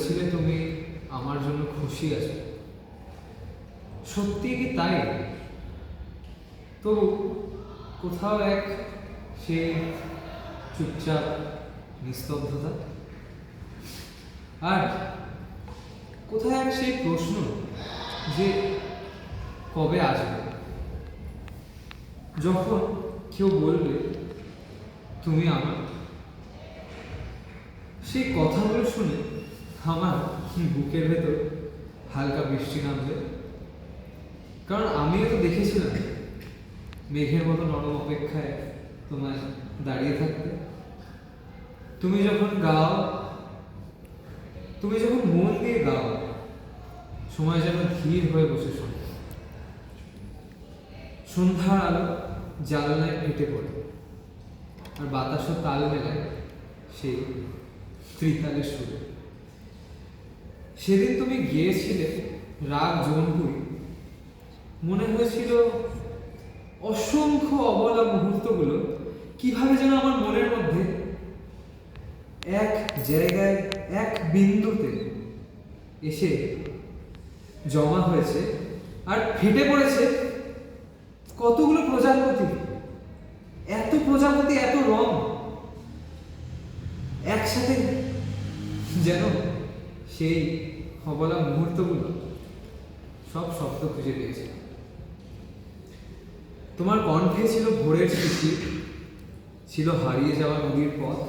বলেছিলে তুমি আমার জন্য খুশি আছো, সত্যি কি তাই? তো কোথাও এক সে চুপচাপ নিস্তব্ধতা, আর কোথায় এক সেই প্রশ্ন যে কবে আসবে, যখন কেউ বলবে তুমি আমার। সেই কথাগুলো শুনে আমার বুকের ভেতর হালকা বৃষ্টি নামবে, কারণ আমিও তো দেখেছিলাম মেঘের মতো নরম অপেক্ষায় তোমায় দাঁড়িয়ে থাকতে। তুমি যখন গাও, তুমি যখন মন দিয়ে গাও, সময় যেন ধীর হয়ে বসে শোনে। সন্ধ্যার আলো জানলায় ফেটে পড়ে, আর বাতাসও তাল মেলায় সেই ত্রিতালের সুরে। সেদিন তুমি গিয়েছিলে রাগ জনপুরি, মনে হয়েছিল অসংখ্য অবলা মুহূর্তগুলো কিভাবে যেন আমার মনের মধ্যে এক জায়গায় এক বিন্দুতে এসে জমা হয়েছে আর ফেটে পড়েছে কতগুলো প্রজাপতি। এত প্রজাপতি, এত রং একসাথে যেন সেই অবলা মুহূর্তগুলো সব শব্দ খুঁজে পেয়েছে। তোমার কণ্ঠে ছিল ভোরের স্মৃতি, ছিল হারিয়ে যাওয়া নদীর পথ,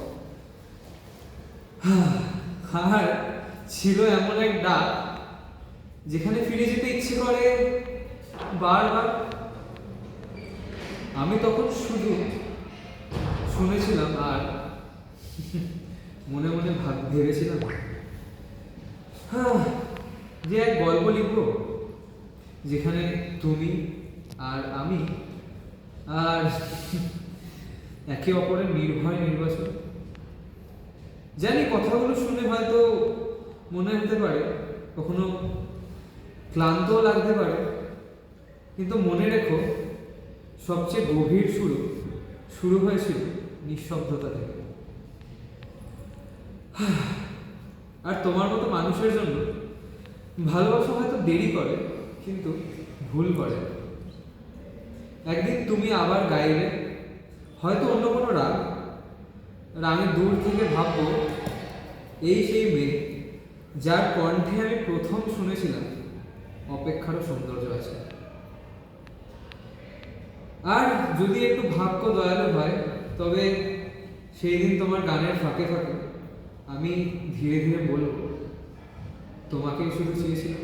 আর ছিল এমন এক ডাক যেখানে ফিরে যেতে ইচ্ছে করে বারবার। আমি তখন শুধু শুনেছিলাম আর মনে মনে ভেবেছিলাম যে এক গল্প লিখব যেখানে তুমি আর আমি আর একে অপরের নির্ভয় নির্বাচন। জানি কথাগুলো শুনে হয়তো মনে হতে পারে, কখনো ক্লান্তও লাগতে পারে, কিন্তু মনে রেখো সবচেয়ে গভীর শুরু হয়েছিল নিঃশব্দতা থেকে। আর তোমার মতো মানুষের জন্য ভালোবাসা হয়তো দেরি করে, কিন্তু ভুল করে। একদিন তুমি আবার গাইলে, হয়তো অন্য কোনো রাগ, আর আমি দূর থেকে ভাববো এই সেই মেয়ে যার কণ্ঠে আমি প্রথম শুনেছিলাম অপেক্ষারও সৌন্দর্য আছে। আর যদি একটু ভাগ্য দয়ালু হয়, তবে সেই দিন তোমার গানের ফাঁকে ফাঁকে আমি ধীরে ধীরে বলবো তোমাকেই শুধু চেয়েছিলাম।